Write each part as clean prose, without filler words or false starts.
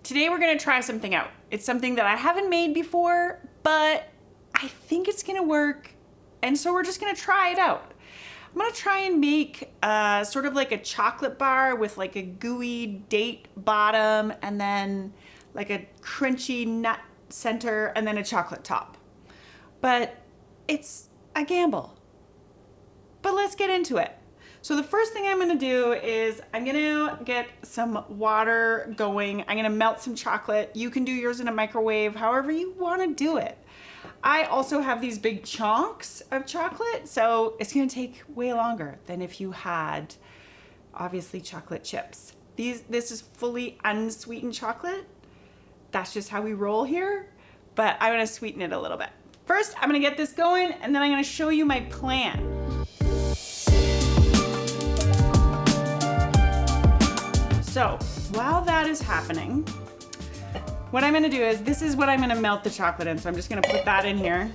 Today we're gonna try something out. It's something that I haven't made before, but I think it's gonna work. And so we're just gonna try it out. I'm gonna try and make sort of like a chocolate bar with like a gooey date bottom and then like a crunchy nut center and then a chocolate top. But it's a gamble. But let's get into it. So the first thing I'm gonna do is I'm gonna get some water going. I'm gonna melt some chocolate. You can do yours in a microwave, however you wanna do it. I also have these big chunks of chocolate, so it's gonna take way longer than if you had, obviously, chocolate chips. This is fully unsweetened chocolate. That's just how we roll here, but I'm gonna sweeten it a little bit. First, I'm gonna get this going, and then I'm gonna show you my plan. So while that is happening, what I'm gonna do is, this is what I'm gonna melt the chocolate in. So I'm just gonna put that in here.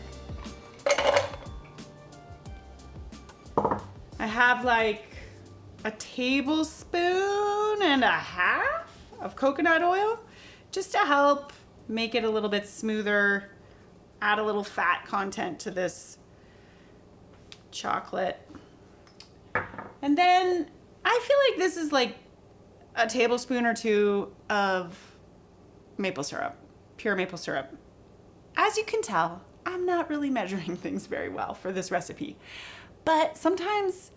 I have like a tablespoon and a half of coconut oil just to help make it a little bit smoother, add a little fat content to this chocolate. And then I feel like this is like a tablespoon or two of maple syrup, pure maple syrup. As you can tell, I'm not really measuring things very well for this recipe, but sometimes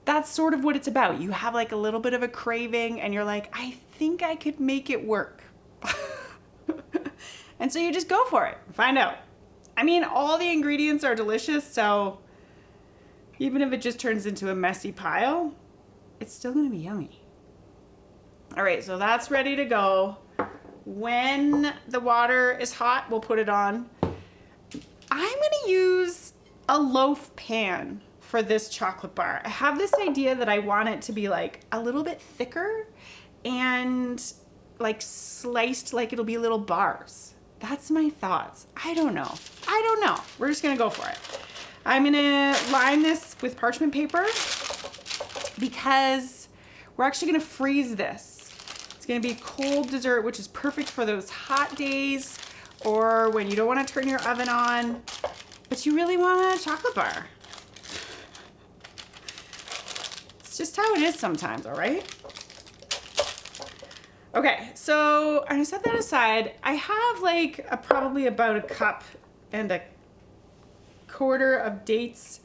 that's sort of what it's about. You have like a little bit of a craving and you're like, I think I could make it work. And so you just go for it, find out. I mean, all the ingredients are delicious, so even if it just turns into a messy pile, it's still gonna be yummy. All right, so that's ready to go. When the water is hot, we'll put it on. I'm gonna use a loaf pan for this chocolate bar. I have this idea that I want it to be like a little bit thicker and like sliced like it'll be little bars. That's my thoughts. I don't know. We're just gonna go for it. I'm gonna line this with parchment paper because we're actually gonna freeze this. It's gonna be cold dessert, which is perfect for those hot days or when you don't wanna turn your oven on, but you really want a chocolate bar. It's just how it is sometimes, all right? Okay, so I'm gonna set that aside. I have like probably about a cup and a quarter of dates.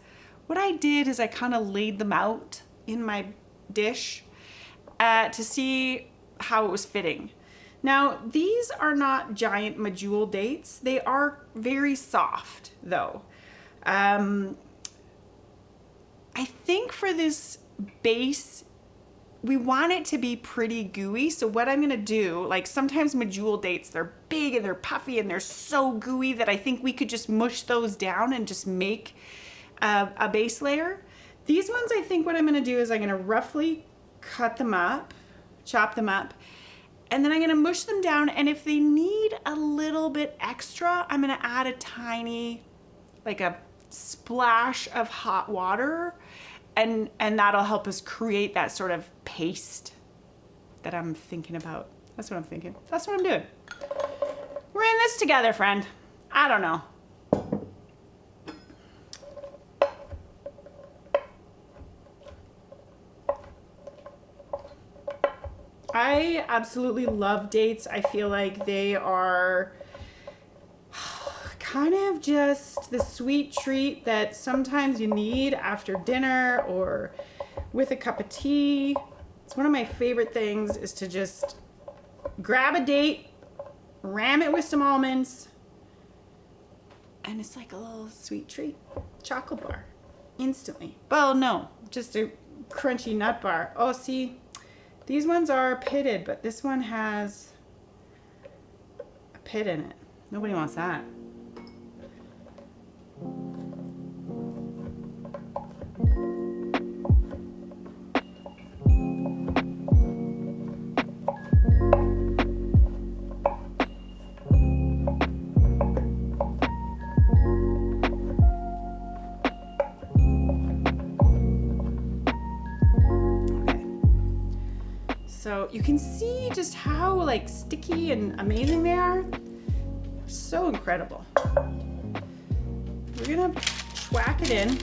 What I did is I kind of laid them out in my dish to see how it was fitting. Now, these are not giant medjool dates. They are very soft though. I think for this base, we want it to be pretty gooey. So what I'm gonna do, like sometimes medjool dates, they're big and they're puffy and they're so gooey that I think we could just mush those down and just make a base layer. These ones, I think what I'm gonna do is I'm gonna roughly cut them up, chop them up, and then I'm gonna mush them down, and if they need a little bit extra, I'm gonna add a tiny, like a splash of hot water, and that'll help us create that sort of paste that I'm thinking about. That's what I'm thinking. That's what I'm doing. We're in this together, friend. I don't know. I absolutely love dates. I feel like they are kind of just the sweet treat that sometimes you need after dinner or with a cup of tea. It's one of my favorite things is to just grab a date, ram it with some almonds, and it's like a little sweet treat. Chocolate bar, instantly. Well, no, just a crunchy nut bar. Oh, see? These ones are pitted, but this one has a pit in it. Nobody wants that. So you can see just how like sticky and amazing they are. So incredible. We're gonna whack it in.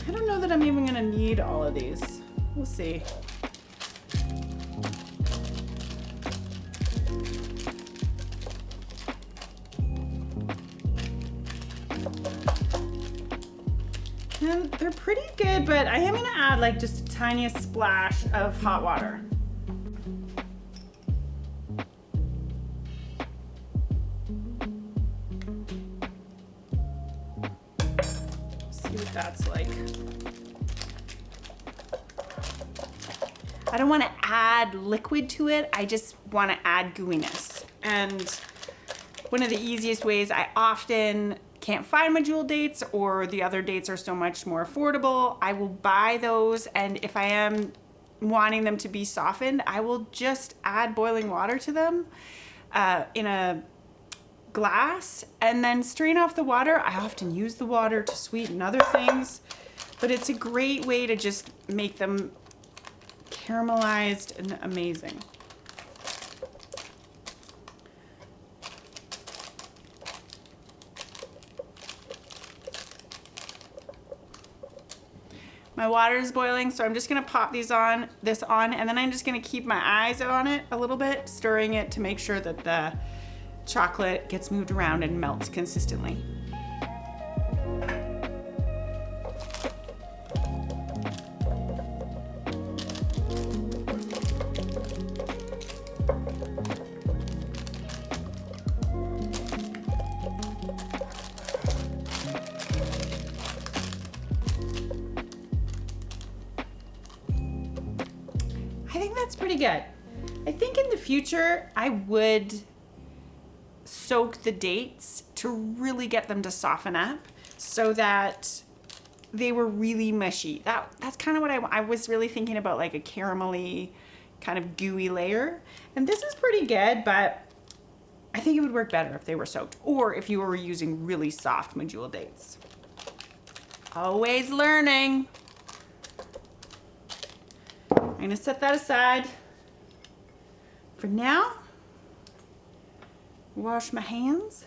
I don't know that I'm even gonna need all of these. We'll see. And they're pretty good, but I am gonna add like just a tiniest splash of hot water. See what that's like. I don't want to add liquid to it. I just want to add gooiness. And one of the easiest ways, I often can't find medjool dates, or the other dates are so much more affordable, I will buy those, and if I am wanting them to be softened, I will just add boiling water to them in a glass and then strain off the water. I often use the water to sweeten other things, but it's a great way to just make them caramelized and amazing. My water is boiling, so I'm just gonna pop this on, and then I'm just gonna keep my eyes on it a little bit, stirring it to make sure that the chocolate gets moved around and melts consistently. I think that's pretty good. I think in the future, I would soak the dates to really get them to soften up so that they were really mushy. That's kind of what I was really thinking about, like a caramelly kind of gooey layer. And this is pretty good, but I think it would work better if they were soaked, or if you were using really soft medjool dates. Always learning. I'm gonna set that aside. For now, wash my hands.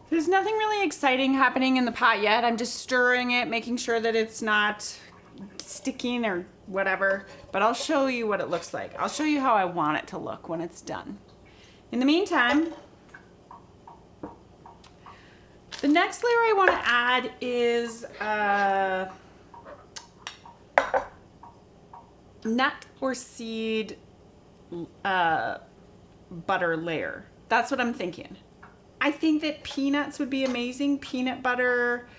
There's nothing really exciting happening in the pot yet. I'm just stirring it, making sure that it's not sticking or whatever, but I'll show you what it looks like. I'll show you how I want it to look when it's done. In the meantime, the next layer I want to add is nut or seed butter layer. That's what I'm thinking. I think that peanuts would be amazing, peanut butter,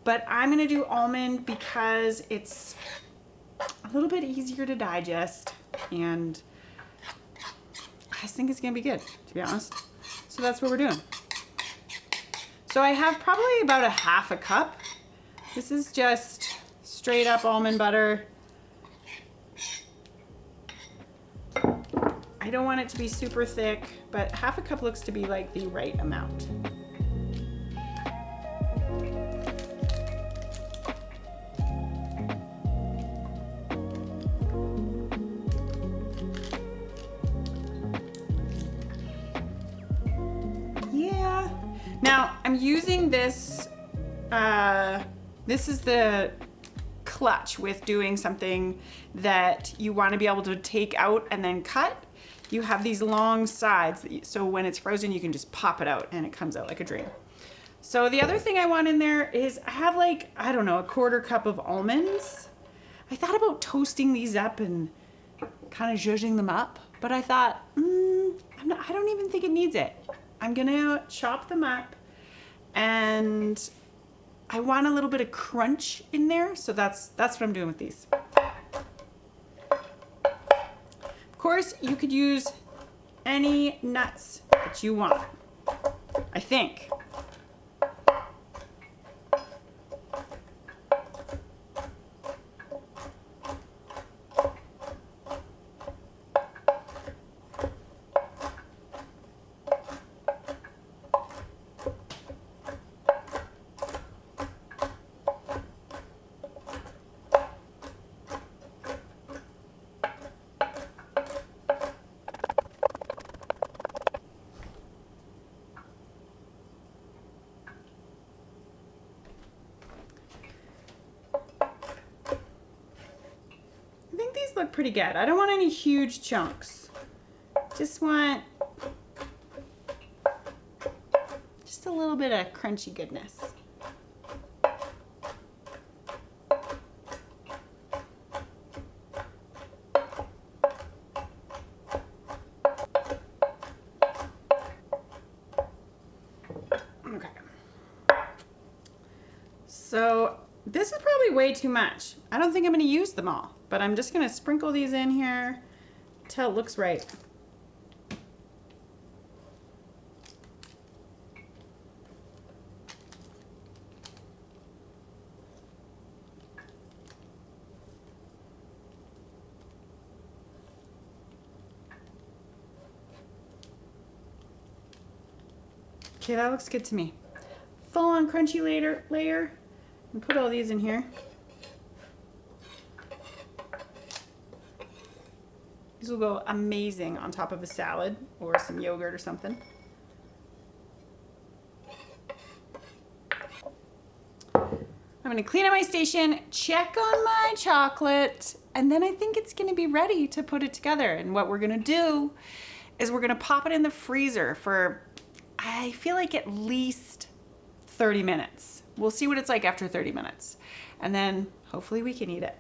but I'm gonna do almond because it's a little bit easier to digest, and I just think it's gonna be good, to be honest. So that's what we're doing. So I have probably about a half a cup. This is just straight up almond butter. I don't want it to be super thick, but half a cup looks to be like the right amount. Yeah. Now I'm using this, this is the clutch with doing something that you want to be able to take out and then cut. You have these long sides, so when it's frozen, you can just pop it out and it comes out like a dream. So the other thing I want in there is I have like, I don't know, a quarter cup of almonds. I thought about toasting these up and kind of zhuzhing them up, but I thought, I don't even think it needs it. I'm gonna chop them up, and I want a little bit of crunch in there, so that's what I'm doing with these. Of course, you could use any nuts that you want, I think. these look pretty good. I don't want any huge chunks. Just want just a little bit of crunchy goodness. Okay. So this is probably way too much. I don't think I'm gonna use them all, but I'm just gonna sprinkle these in here until it looks right. Okay, that looks good to me. Full on crunchy layer. And put all these in here. These will go amazing on top of a salad or some yogurt or something. I'm gonna clean up my station, check on my chocolate, and then I think it's gonna be ready to put it together. And what we're gonna do is we're gonna pop it in the freezer for, I feel like at least 30 minutes. We'll see what it's like after 30 minutes. And then hopefully we can eat it.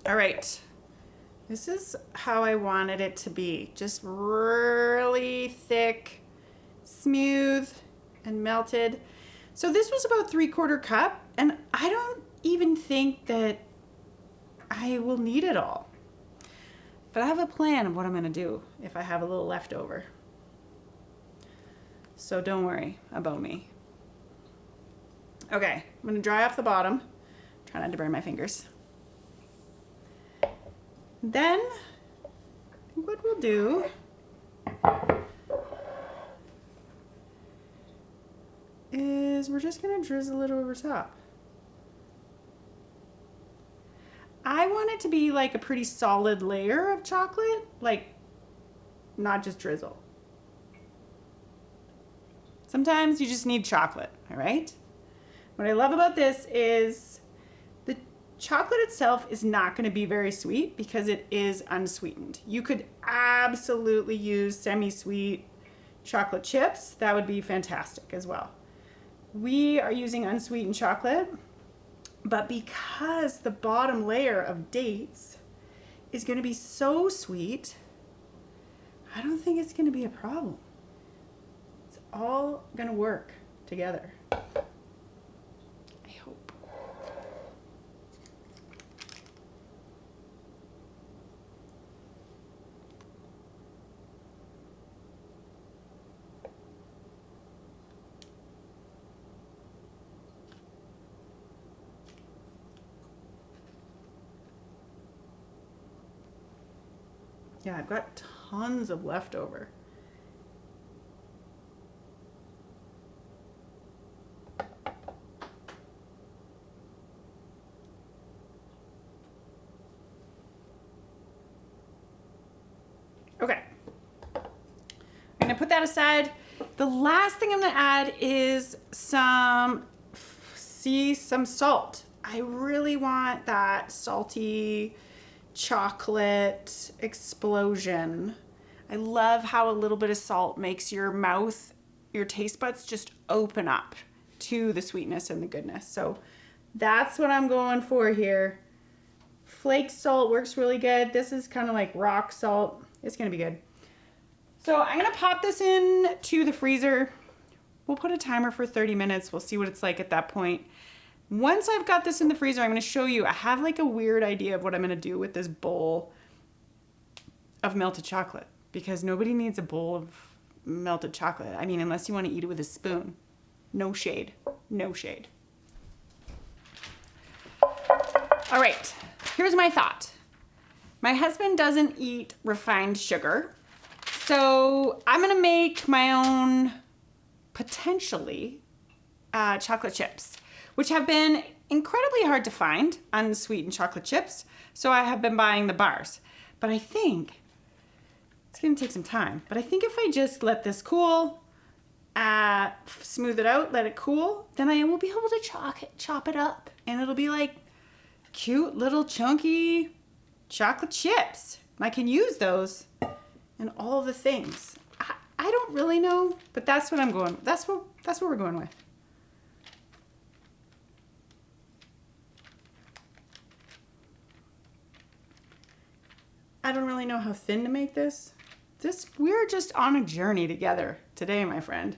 All right, this is how I wanted it to be. Just really thick, smooth, and melted. So this was about 3/4 cup, and I don't even think that I will need it all. But I have a plan of what I'm gonna do if I have a little left over. So don't worry about me. Okay, I'm gonna dry off the bottom. Try not to burn my fingers. Then, what we'll do is we're just gonna drizzle it over top. I want it to be like a pretty solid layer of chocolate, like not just drizzle. Sometimes you just need chocolate, all right? What I love about this is the chocolate itself is not gonna be very sweet because it is unsweetened. You could absolutely use semi-sweet chocolate chips. That would be fantastic as well. We are using unsweetened chocolate, but because the bottom layer of dates is gonna be so sweet, I don't think it's gonna be a problem. All gonna work together. I hope. Yeah, I've got tons of leftover. Okay, I'm gonna put that aside. The last thing I'm gonna add is some salt. I really want that salty chocolate explosion. I love how a little bit of salt makes your mouth, your taste buds just open up to the sweetness and the goodness. So that's what I'm going for here. Flaked salt works really good. This is kind of like rock salt. It's gonna be good. So I'm gonna pop this in to the freezer. We'll put a timer for 30 minutes. We'll see what it's like at that point. Once I've got this in the freezer, I'm gonna show you, I have like a weird idea of what I'm gonna do with this bowl of melted chocolate, because nobody needs a bowl of melted chocolate. I mean, unless you wanna eat it with a spoon. No shade, no shade. All right, here's my thought. My husband doesn't eat refined sugar, so I'm gonna make my own, potentially, chocolate chips, which have been incredibly hard to find, unsweetened chocolate chips, so I have been buying the bars. But I think, it's gonna take some time, but I think if I just let this cool, smooth it out, let it cool, then I will be able to chop it up, and it'll be like cute little chunky chocolate chips. I can use those in all the things. I don't really know, but that's what I'm going. That's what we're going with. I don't really know how thin to make this. We're just on a journey together today, my friend.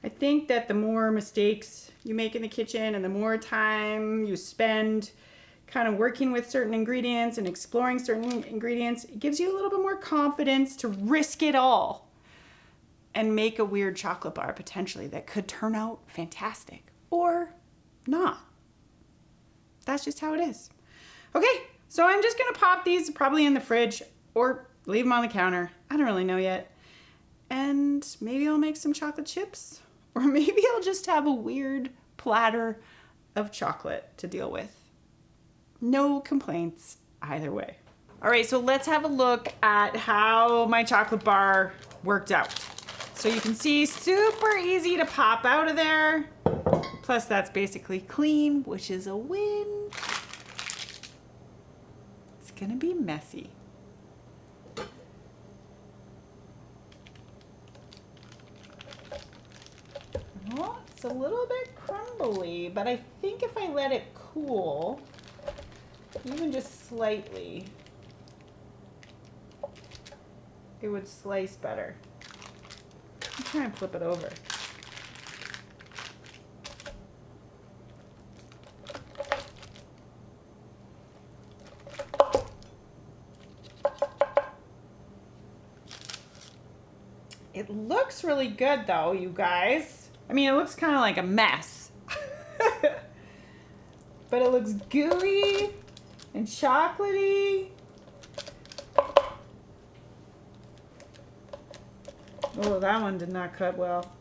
I think that the more mistakes you make in the kitchen and the more time you spend kind of working with certain ingredients and exploring certain ingredients, it gives you a little bit more confidence to risk it all and make a weird chocolate bar potentially that could turn out fantastic or not. That's just how it is. Okay, so I'm just gonna pop these probably in the fridge or leave them on the counter. I don't really know yet. And maybe I'll make some chocolate chips, or maybe I'll just have a weird platter of chocolate to deal with. No complaints either way. All right, so let's have a look at how my chocolate bar worked out. So you can see, super easy to pop out of there. Plus that's basically clean, which is a win. It's gonna be messy. Well, it's a little bit crumbly, but I think if I let it cool, even just slightly, it would slice better. I'll try and flip it over. It looks really good though, you guys. I mean, it looks kind of like a mess. But it looks gooey and chocolatey. Oh, that one did not cut well.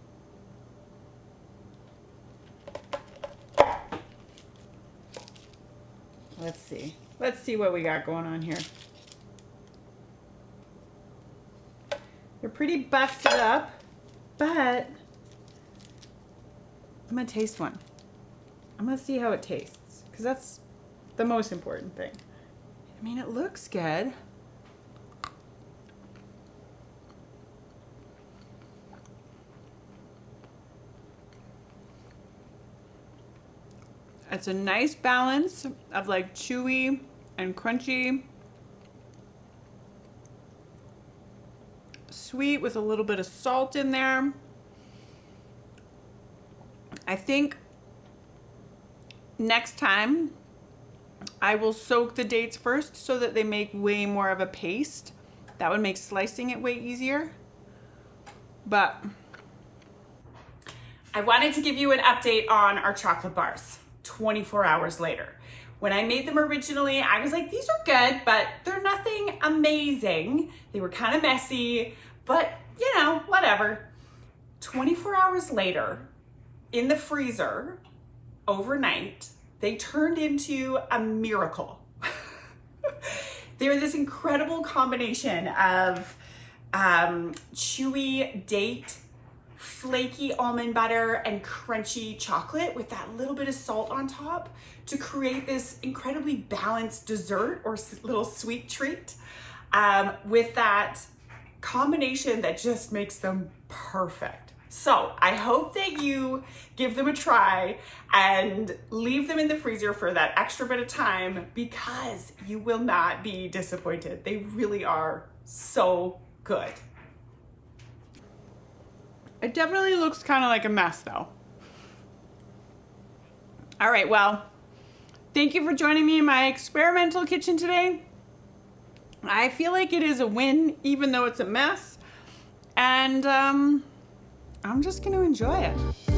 Let's see. Let's see what we got going on here. They're pretty busted up, but I'm gonna taste one. I'm gonna see how it tastes, because that's the most important thing. I mean, it looks good. It's a nice balance of like chewy and crunchy, sweet with a little bit of salt in there. I think next time I will soak the dates first so that they make way more of a paste. That would make slicing it way easier. But I wanted to give you an update on our chocolate bars 24 hours later. When I made them originally, I was like, these are good, but they're nothing amazing. They were kind of messy, but you know, whatever. 24 hours later, in the freezer, overnight, they turned into a miracle. They're this incredible combination of chewy date, flaky almond butter, and crunchy chocolate with that little bit of salt on top to create this incredibly balanced dessert or little sweet treat with that combination that just makes them perfect. So I hope that you give them a try and leave them in the freezer for that extra bit of time, because you will not be disappointed. They really are so good. It definitely looks kind of like a mess though. All right, well, thank you for joining me in my experimental kitchen today. I feel like it is a win, even though it's a mess. And I'm just gonna enjoy it.